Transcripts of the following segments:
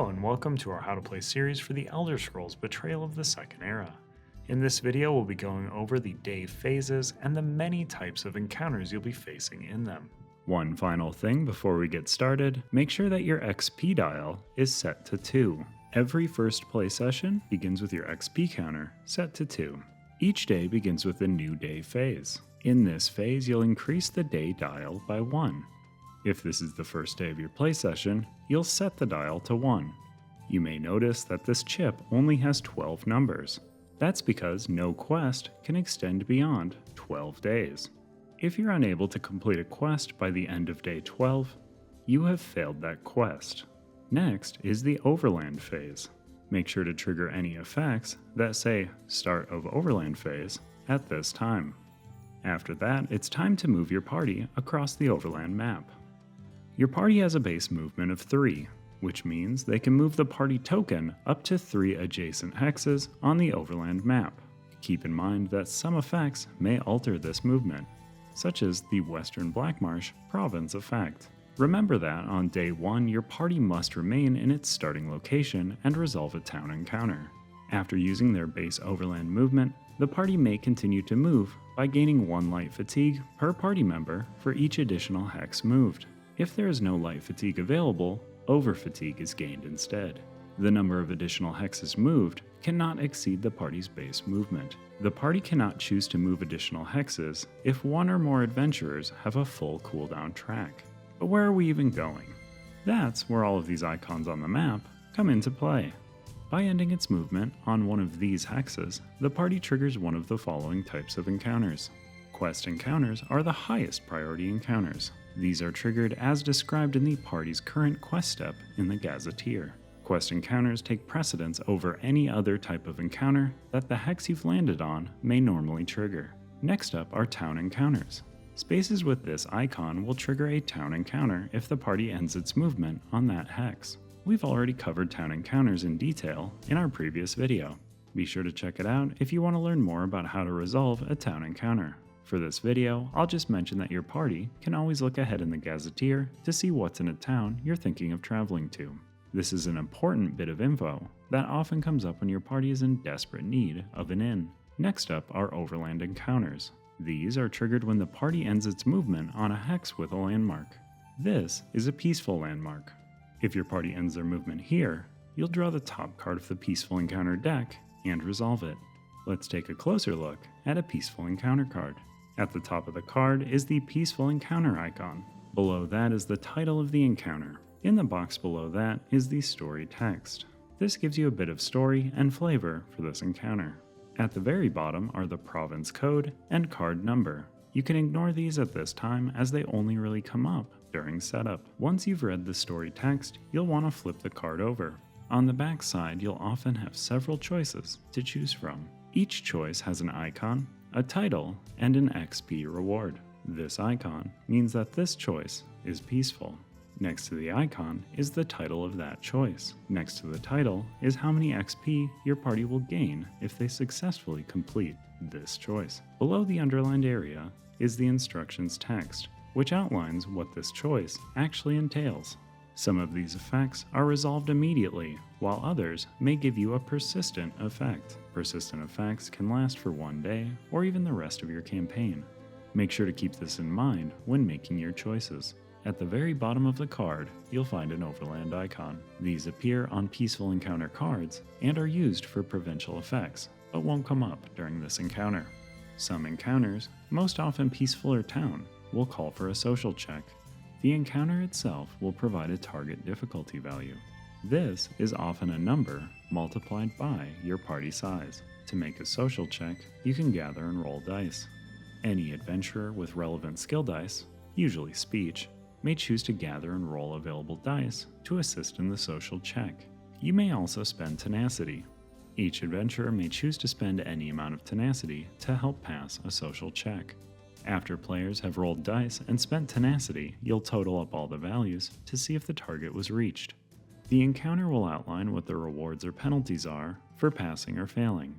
Hello and welcome to our How to Play series for the Elder Scrolls Betrayal of the Second Era. In this video we'll be going over the day phases and the many types of encounters you'll be facing in them. One final thing before we get started, make sure that your XP dial is set to 2. Every first play session begins with your XP counter set to 2. Each day begins with a new day phase. In this phase you'll increase the day dial by 1. If this is the first day of your play session, you'll set the dial to 1. You may notice that this chip only has 12 numbers. That's because no quest can extend beyond 12 days. If you're unable to complete a quest by the end of day 12, you have failed that quest. Next is the Overland phase. Make sure to trigger any effects that say Start of Overland phase at this time. After that, it's time to move your party across the Overland map. Your party has a base movement of 3, which means they can move the party token up to 3 adjacent hexes on the Overland map. Keep in mind that some effects may alter this movement, such as the Western Blackmarsh Province effect. Remember that on day 1 your party must remain in its starting location and resolve a town encounter. After using their base Overland movement, the party may continue to move by gaining 1 light fatigue per party member for each additional hex moved. If there is no light fatigue available, over fatigue is gained instead. The number of additional hexes moved cannot exceed the party's base movement. The party cannot choose to move additional hexes if 1 or more adventurers have a full cooldown track. But where are we even going? That's where all of these icons on the map come into play. By ending its movement on one of these hexes, the party triggers one of the following types of encounters. Quest encounters are the highest priority encounters. These are triggered as described in the party's current quest step in the Gazetteer. Quest encounters take precedence over any other type of encounter that the hex you've landed on may normally trigger. Next up are town encounters. Spaces with this icon will trigger a town encounter if the party ends its movement on that hex. We've already covered town encounters in detail in our previous video. Be sure to check it out if you want to learn more about how to resolve a town encounter. For this video, I'll just mention that your party can always look ahead in the Gazetteer to see what's in a town you're thinking of traveling to. This is an important bit of info that often comes up when your party is in desperate need of an inn. Next up are Overland Encounters. These are triggered when the party ends its movement on a hex with a landmark. This is a peaceful landmark. If your party ends their movement here, you'll draw the top card of the Peaceful Encounter deck and resolve it. Let's take a closer look at a Peaceful Encounter card. At the top of the card is the Peaceful Encounter icon. Below that is the title of the encounter. In the box below that is the story text. This gives you a bit of story and flavor for this encounter. At the very bottom are the province code and card number. You can ignore these at this time as they only really come up during setup. Once you've read the story text, you'll want to flip the card over. On the back side, you'll often have several choices to choose from. Each choice has an icon, a title, and an XP reward. This icon means that this choice is peaceful. Next to the icon is the title of that choice. Next to the title is how many XP your party will gain if they successfully complete this choice. Below the underlined area is the instructions text, which outlines what this choice actually entails. Some of these effects are resolved immediately, while others may give you a persistent effect. Persistent effects can last for 1 day or even the rest of your campaign. Make sure to keep this in mind when making your choices. At the very bottom of the card, you'll find an Overland icon. These appear on Peaceful Encounter cards and are used for provincial effects, but won't come up during this encounter. Some encounters, most often peaceful or town, will call for a social check. The encounter itself will provide a target difficulty value. This is often a number multiplied by your party size. To make a social check, you can gather and roll dice. Any adventurer with relevant skill dice, usually speech, may choose to gather and roll available dice to assist in the social check. You may also spend tenacity. Each adventurer may choose to spend any amount of tenacity to help pass a social check. After players have rolled dice and spent tenacity, you'll total up all the values to see if the target was reached. The encounter will outline what the rewards or penalties are for passing or failing.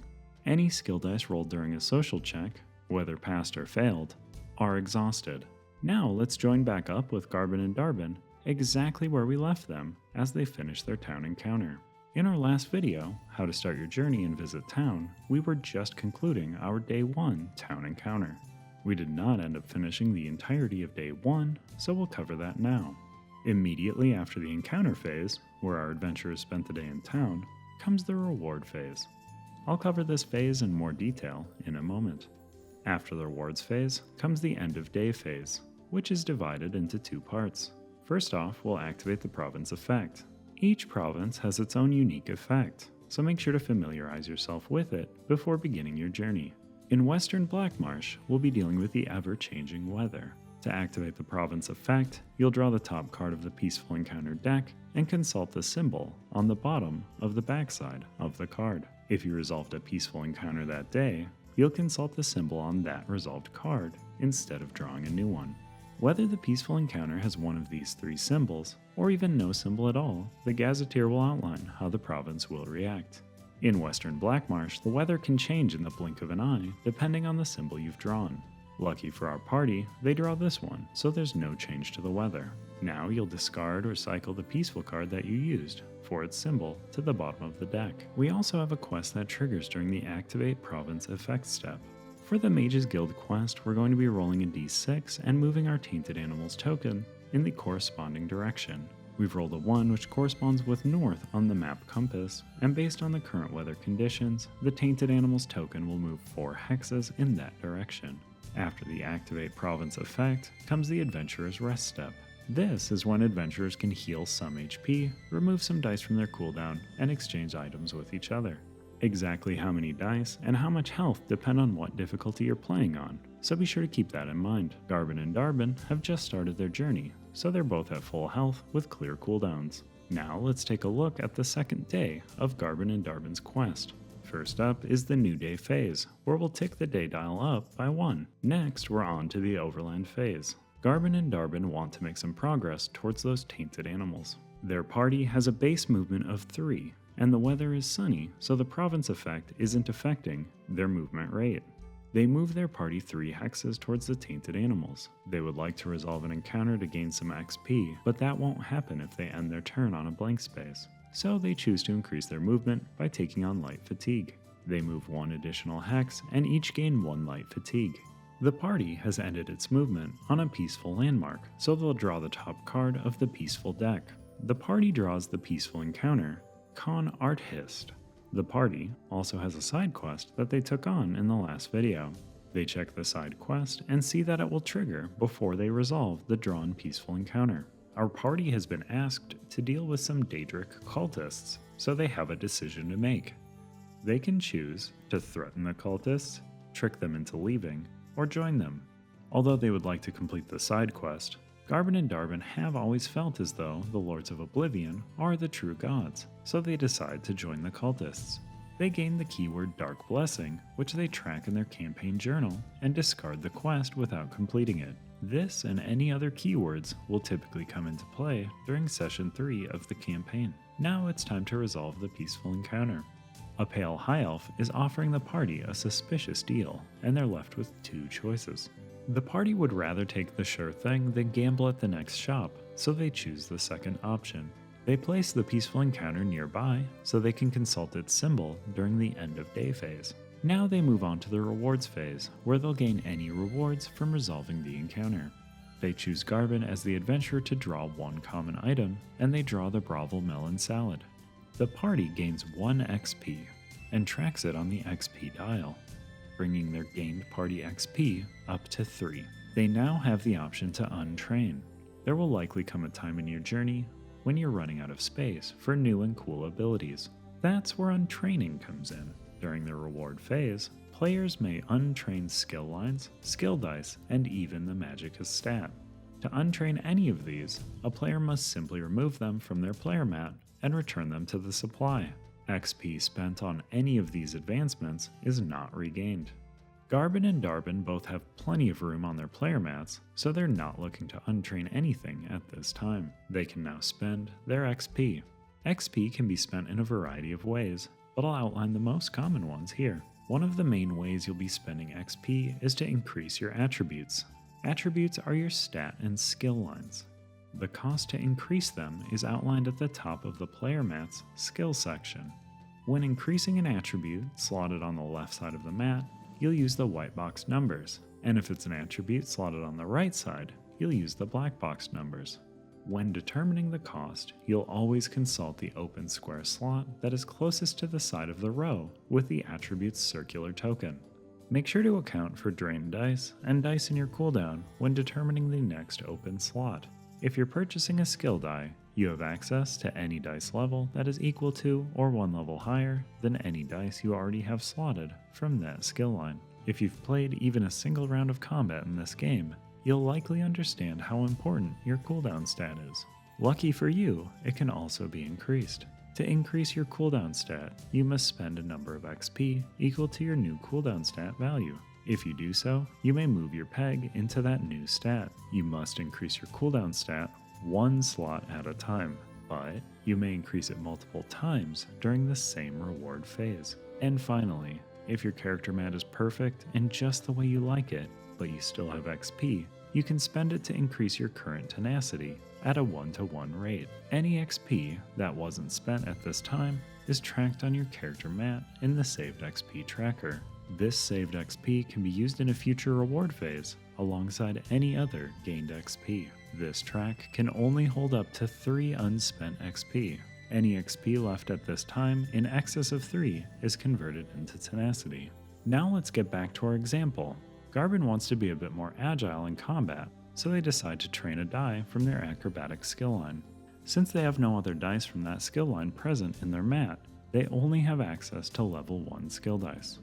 Any skill dice rolled during a social check, whether passed or failed, are exhausted. Now let's join back up with Garben and Darben exactly where we left them as they finish their town encounter. In our last video, How to Start Your Journey and Visit Town, we were just concluding our Day 1 town encounter. We did not end up finishing the entirety of Day 1, so we'll cover that now. Immediately after the encounter phase, where our adventurers spent the day in town, comes the reward phase. I'll cover this phase in more detail in a moment. After the rewards phase comes the end of day phase, which is divided into two parts. First off, we'll activate the province effect. Each province has its own unique effect, so make sure to familiarize yourself with it before beginning your journey. In Western Blackmarsh, we'll be dealing with the ever-changing weather. To activate the province effect, you'll draw the top card of the Peaceful Encounter deck and consult the symbol on the bottom of the backside of the card. If you resolved a Peaceful Encounter that day, you'll consult the symbol on that resolved card instead of drawing a new one. Whether the Peaceful Encounter has one of these three symbols, or even no symbol at all, the gazetteer will outline how the province will react. In Western Blackmarsh, the weather can change in the blink of an eye depending on the symbol you've drawn. Lucky for our party, they draw this one, so there's no change to the weather. Now you'll discard or cycle the peaceful card that you used for its symbol to the bottom of the deck. We also have a quest that triggers during the Activate Province Effect step. For the Mages Guild quest, we're going to be rolling a d6 and moving our Tainted Animals token in the corresponding direction. We've rolled a 1, which corresponds with north on the map compass, and based on the current weather conditions, the Tainted Animals token will move 4 hexes in that direction. After the Activate Province effect comes the Adventurer's Rest step. This is when adventurers can heal some HP, remove some dice from their cooldown, and exchange items with each other. Exactly how many dice and how much health depend on what difficulty you're playing on, so be sure to keep that in mind. Garbin and Darbin have just started their journey, so they're both at full health with clear cooldowns. Now let's take a look at the second day of Garbin and Darbin's quest. First up is the New Day phase, where we'll tick the day dial up by 1. Next, we're on to the Overland phase. Garbin and Darbin want to make some progress towards those tainted animals. Their party has a base movement of 3, and the weather is sunny, so the province effect isn't affecting their movement rate. They move their party 3 hexes towards the tainted animals. They would like to resolve an encounter to gain some XP, but that won't happen if they end their turn on a blank space. So they choose to increase their movement by taking on light fatigue. They move 1 additional hex and each gain 1 light fatigue. The party has ended its movement on a peaceful landmark, so they'll draw the top card of the peaceful deck. The party draws the Peaceful Encounter, Con Art Hist. The party also has a side quest that they took on in the last video. They check the side quest and see that it will trigger before they resolve the drawn Peaceful Encounter. Our party has been asked to deal with some Daedric cultists, so they have a decision to make. They can choose to threaten the cultists, trick them into leaving, or join them. Although they would like to complete the side quest, Garbin and Darbin have always felt as though the Lords of Oblivion are the true gods, so they decide to join the cultists. They gain the keyword Dark Blessing, which they track in their campaign journal, and discard the quest without completing it. This and any other keywords will typically come into play during Session 3 of the campaign. Now it's time to resolve the Peaceful Encounter. A Pale High Elf is offering the party a suspicious deal, and they're left with 2 choices. The party would rather take the sure thing than gamble at the next shop, so they choose the second option. They place the Peaceful Encounter nearby so they can consult its symbol during the end of day phase. Now they move on to the rewards phase, where they'll gain any rewards from resolving the encounter. They choose Garbin as the adventurer to draw 1 common item, and they draw the Bravo Melon Salad. The party gains 1 XP and tracks it on the XP dial, bringing their gained party XP up to 3. They now have the option to untrain. There will likely come a time in your journey when you're running out of space for new and cool abilities. That's where untraining comes in. During the reward phase, players may untrain skill lines, skill dice, and even the Magicka stat. To untrain any of these, a player must simply remove them from their player mat and return them to the supply. XP spent on any of these advancements is not regained. Garbin and Darbin both have plenty of room on their player mats, so they're not looking to untrain anything at this time. They can now spend their XP. XP can be spent in a variety of ways, but I'll outline the most common ones here. One of the main ways you'll be spending XP is to increase your attributes. Attributes are your stat and skill lines. The cost to increase them is outlined at the top of the player mat's skill section. When increasing an attribute slotted on the left side of the mat, you'll use the white box numbers, and if it's an attribute slotted on the right side, you'll use the black box numbers. When determining the cost, you'll always consult the open square slot that is closest to the side of the row with the attribute's circular token. Make sure to account for drained dice and dice in your cooldown when determining the next open slot. If you're purchasing a skill die, you have access to any dice level that is equal to or one level higher than any dice you already have slotted from that skill line. If you've played even a single round of combat in this game, you'll likely understand how important your cooldown stat is. Lucky for you, it can also be increased. To increase your cooldown stat, you must spend a number of XP equal to your new cooldown stat value. If you do so, you may move your peg into that new stat. You must increase your cooldown stat one slot at a time, but you may increase it multiple times during the same reward phase. And finally, if your character mat is perfect and just the way you like it, but you still have XP, you can spend it to increase your current tenacity at a 1-to-1 rate. Any XP that wasn't spent at this time is tracked on your character mat in the saved XP tracker. This saved XP can be used in a future reward phase alongside any other gained XP. This track can only hold up to 3 unspent XP. Any XP left at this time in excess of 3 is converted into tenacity. Now let's get back to our example. Garben wants to be a bit more agile in combat, so they decide to train a die from their acrobatic skill line. Since they have no other dice from that skill line present in their mat, they only have access to level 1 skill dice.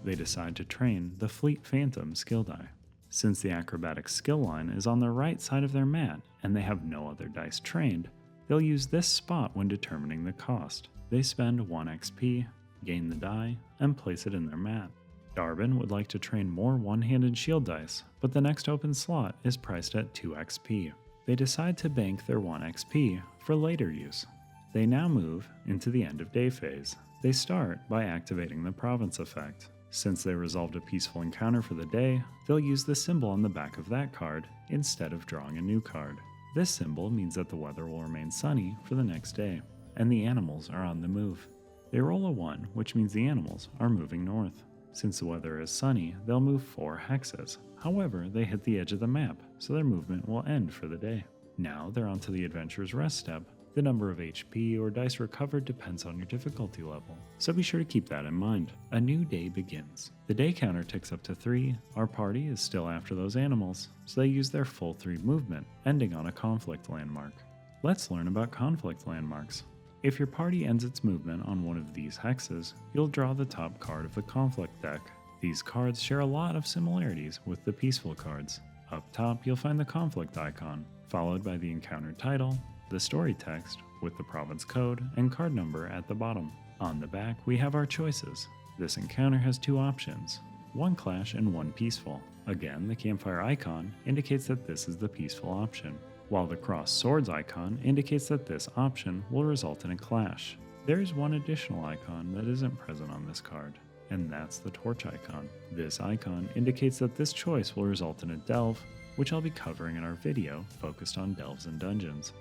They decide to train the Fleet Phantom skill die. Since the acrobatic skill line is on the right side of their mat and they have no other dice trained, they'll use this spot when determining the cost. They spend 1 XP, gain the die, and place it in their mat. Darben would like to train more one-handed shield dice, but the next open slot is priced at 2 XP. They decide to bank their 1 XP for later use. They now move into the end of day phase. They start by activating the province effect. Since they resolved a peaceful encounter for the day, they'll use the symbol on the back of that card instead of drawing a new card. This symbol means that the weather will remain sunny for the next day, and the animals are on the move. They roll a 1, which means the animals are moving north. Since the weather is sunny, they'll move 4 hexes. However, they hit the edge of the map, so their movement will end for the day. Now they're onto the adventurer's rest step. The number of HP or dice recovered depends on your difficulty level, so be sure to keep that in mind. A new day begins. The day counter ticks up to 3. Our party is still after those animals, so they use their full 3 movement, ending on a conflict landmark. Let's learn about conflict landmarks. If your party ends its movement on one of these hexes, you'll draw the top card of the conflict deck. These cards share a lot of similarities with the peaceful cards. Up top, you'll find the conflict icon, followed by the encounter title, the story text with the province code and card number at the bottom. On the back, we have our choices. This encounter has 2 options, 1 clash and 1 peaceful. Again, the campfire icon indicates that this is the peaceful option, while the crossed swords icon indicates that this option will result in a clash. There is 1 additional icon that isn't present on this card, and that's the torch icon. This icon indicates that this choice will result in a delve, which I'll be covering in our video focused on delves and dungeons.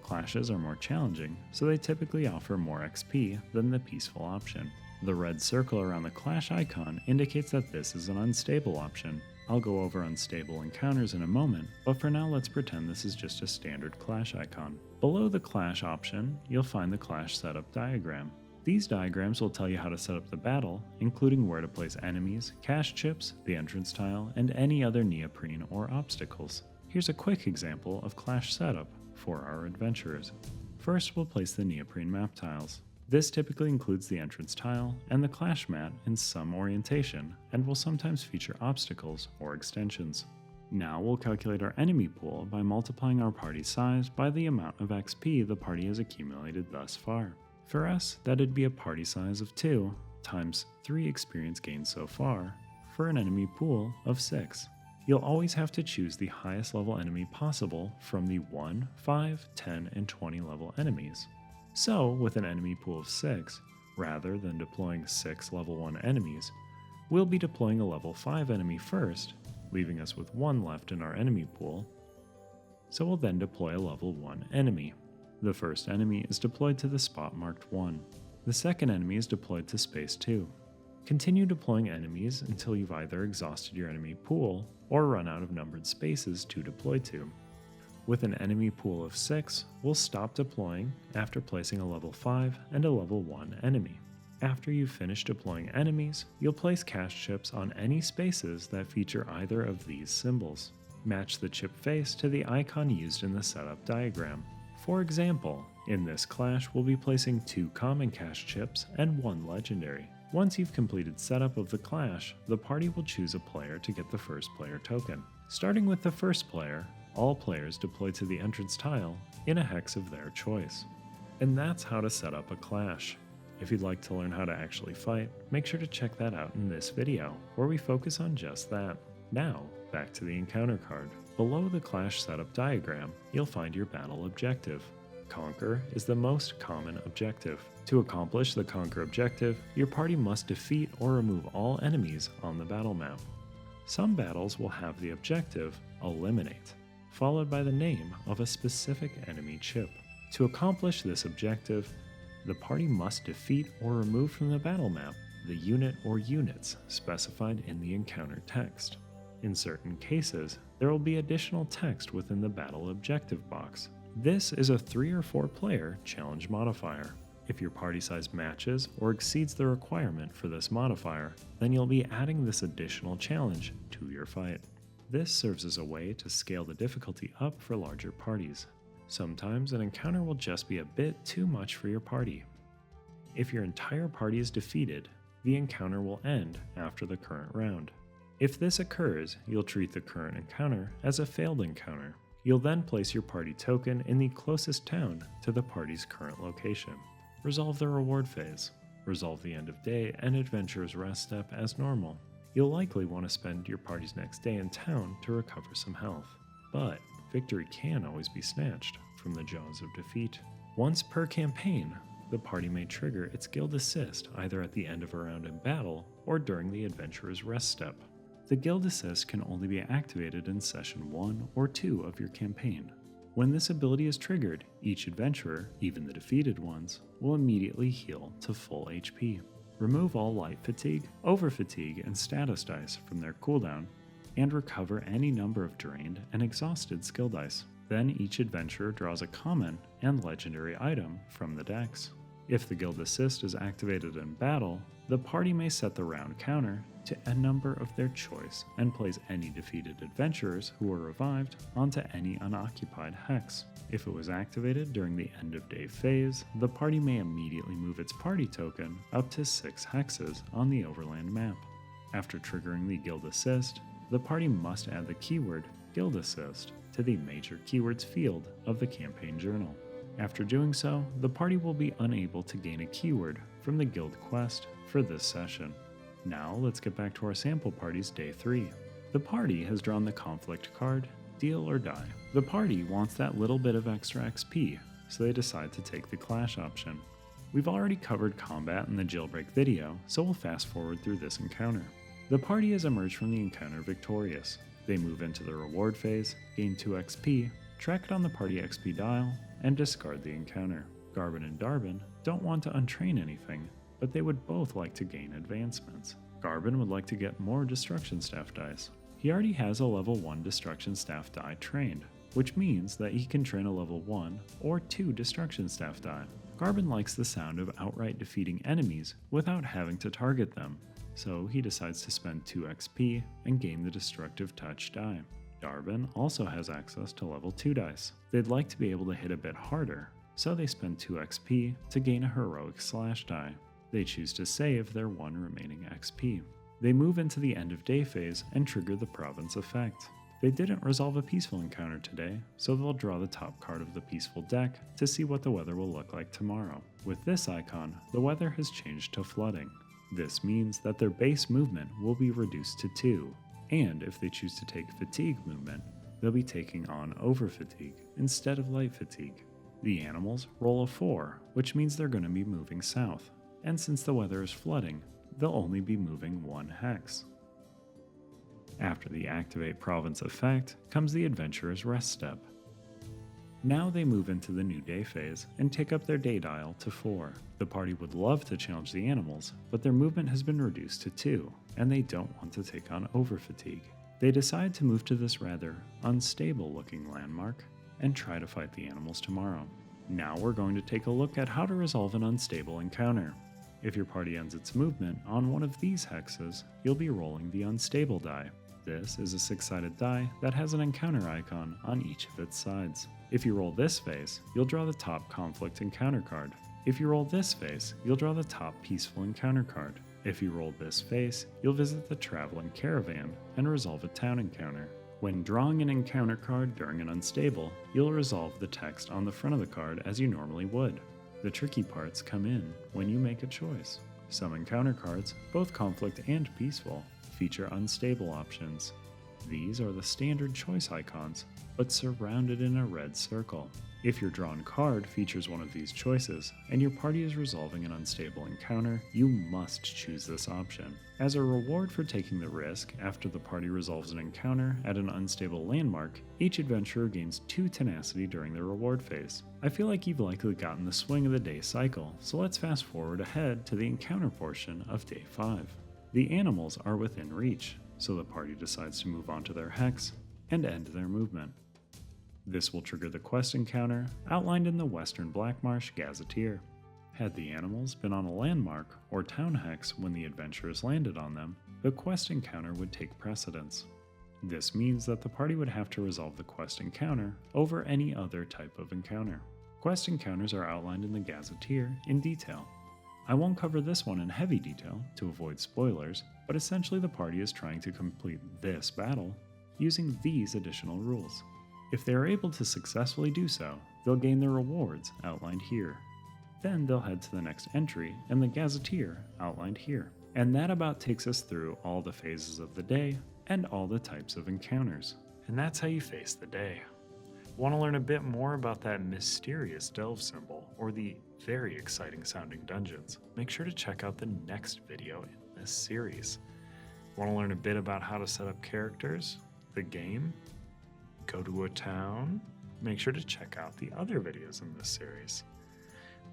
Clashes are more challenging, so they typically offer more XP than the peaceful option. The red circle around the clash icon indicates that this is an unstable option. I'll go over unstable encounters in a moment, but for now let's pretend this is just a standard clash icon. Below the clash option, you'll find the clash setup diagram. These diagrams will tell you how to set up the battle, including where to place enemies, cache chips, the entrance tile, and any other neoprene or obstacles. Here's a quick example of clash setup for our adventurers. First, we'll place the neoprene map tiles. This typically includes the entrance tile and the clash mat in some orientation, and will sometimes feature obstacles or extensions. Now we'll calculate our enemy pool by multiplying our party size by the amount of XP the party has accumulated thus far. For us, that'd be a party size of 2 times 3 experience gained so far, for an enemy pool of 6. You'll always have to choose the highest level enemy possible from the 1, 5, 10, and 20 level enemies. So, with an enemy pool of 6, rather than deploying 6 level 1 enemies, we'll be deploying a level 5 enemy first, leaving us with 1 left in our enemy pool, so we'll then deploy a level 1 enemy. The first enemy is deployed to the spot marked 1. The second enemy is deployed to space 2. Continue deploying enemies until you've either exhausted your enemy pool or run out of numbered spaces to deploy to. With an enemy pool of 6, we'll stop deploying after placing a level 5 and a level 1 enemy. After you've finished deploying enemies, you'll place cache chips on any spaces that feature either of these symbols. Match the chip face to the icon used in the setup diagram. For example, in this clash we'll be placing 2 common cache chips and 1 legendary. Once you've completed setup of the clash, the party will choose a player to get the first player token. Starting with the first player, all players deploy to the entrance tile in a hex of their choice. And that's how to set up a clash. If you'd like to learn how to actually fight, make sure to check that out in this video, where we focus on just that. Now, back to the encounter card. Below the clash setup diagram, you'll find your battle objective. Conquer is the most common objective. To accomplish the Conquer objective, your party must defeat or remove all enemies on the battle map. Some battles will have the objective Eliminate, followed by the name of a specific enemy chip. To accomplish this objective, the party must defeat or remove from the battle map the unit or units specified in the encounter text. In certain cases, there will be additional text within the battle objective box. This is a 3 or 4 player challenge modifier. If your party size matches or exceeds the requirement for this modifier, then you'll be adding this additional challenge to your fight. This serves as a way to scale the difficulty up for larger parties. Sometimes an encounter will just be a bit too much for your party. If your entire party is defeated, the encounter will end after the current round. If this occurs, you'll treat the current encounter as a failed encounter. You'll then place your party token in the closest town to the party's current location. Resolve the reward phase. Resolve the end of day and adventurer's rest step as normal. You'll likely want to spend your party's next day in town to recover some health. But victory can always be snatched from the jaws of defeat. Once per campaign, the party may trigger its guild assist either at the end of a round in battle or during the adventurer's rest step. The guild assist can only be activated in session 1 or 2 of your campaign. When this ability is triggered, each adventurer, even the defeated ones, will immediately heal to full HP. Remove all light fatigue, over fatigue, and status dice from their cooldown, and recover any number of drained and exhausted skill dice. Then each adventurer draws a common and legendary item from the decks. If the guild assist is activated in battle, the party may set the round counter to a number of their choice and place any defeated adventurers who were revived onto any unoccupied hex. If it was activated during the end of day phase, the party may immediately move its party token up to 6 hexes on the Overland map. After triggering the guild assist, the party must add the keyword Guild Assist to the Major Keywords field of the campaign journal. After doing so, the party will be unable to gain a keyword from the guild quest for this session. Now let's get back to our sample party's day 3. The party has drawn the conflict card, Deal or Die. The party wants that little bit of extra XP, so they decide to take the clash option. We've already covered combat in the jailbreak video, so we'll fast forward through this encounter. The party has emerged from the encounter victorious. They move into the reward phase, gain 2 XP, track it on the party XP dial, and discard the encounter. Garbin and Darbin don't want to untrain anything, but they would both like to gain advancements. Garbin would like to get more Destruction Staff dice. He already has a level 1 Destruction Staff die trained, which means that he can train a level 1 or 2 Destruction Staff die. Garbin likes the sound of outright defeating enemies without having to target them, so he decides to spend 2 XP and gain the Destructive Touch die. Darbin also has access to level 2 dice. They'd like to be able to hit a bit harder, so they spend 2 XP to gain a Heroic Slash die. They choose to save their 1 remaining XP. They move into the end of day phase and trigger the province effect. They didn't resolve a peaceful encounter today, so they'll draw the top card of the peaceful deck to see what the weather will look like tomorrow. With this icon, the weather has changed to flooding. This means that their base movement will be reduced to 2, and if they choose to take fatigue movement, they'll be taking on over fatigue instead of light fatigue. The animals roll a 4, which means they're going to be moving south, and since the weather is flooding, they'll only be moving 1 hex. After the Activate Province effect comes the Adventurer's Rest step. Now they move into the new day phase and take up their day dial to 4. The party would love to challenge the animals, but their movement has been reduced to 2, and they don't want to take on overfatigue. They decide to move to this rather unstable looking landmark and try to fight the animals tomorrow. Now we're going to take a look at how to resolve an unstable encounter. If your party ends its movement on one of these hexes, you'll be rolling the unstable die. This is a 6-sided die that has an encounter icon on each of its sides. If you roll this face, you'll draw the top conflict encounter card. If you roll this face, you'll draw the top peaceful encounter card. If you roll this face, you'll visit the traveling caravan and resolve a town encounter. When drawing an encounter card during an unstable, you'll resolve the text on the front of the card as you normally would. The tricky parts come in when you make a choice. Some encounter cards, both conflict and peaceful, feature unstable options. These are the standard choice icons, but surrounded in a red circle. If your drawn card features one of these choices, and your party is resolving an unstable encounter, you must choose this option. As a reward for taking the risk after the party resolves an encounter at an unstable landmark, each adventurer gains 2 tenacity during the reward phase. I feel like you've likely gotten the swing of the day cycle, so let's fast forward ahead to the encounter portion of day 5. The animals are within reach, so the party decides to move on to their hex and end their movement. This will trigger the quest encounter outlined in the Western Blackmarsh Gazetteer. Had the animals been on a landmark or town hex when the adventurers landed on them, the quest encounter would take precedence. This means that the party would have to resolve the quest encounter over any other type of encounter. Quest encounters are outlined in the Gazetteer in detail. I won't cover this one in heavy detail to avoid spoilers, but essentially the party is trying to complete this battle using these additional rules. If they are able to successfully do so, they'll gain the rewards outlined here. Then they'll head to the next entry in the Gazetteer outlined here. And that about takes us through all the phases of the day and all the types of encounters. And that's how you face the day. Want to learn a bit more about that mysterious delve symbol or the very exciting sounding dungeons? Make sure to check out the next video in this series. Want to learn a bit about how to set up characters, the game, go to a town? Make sure to check out the other videos in this series.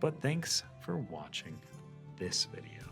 But thanks for watching this video.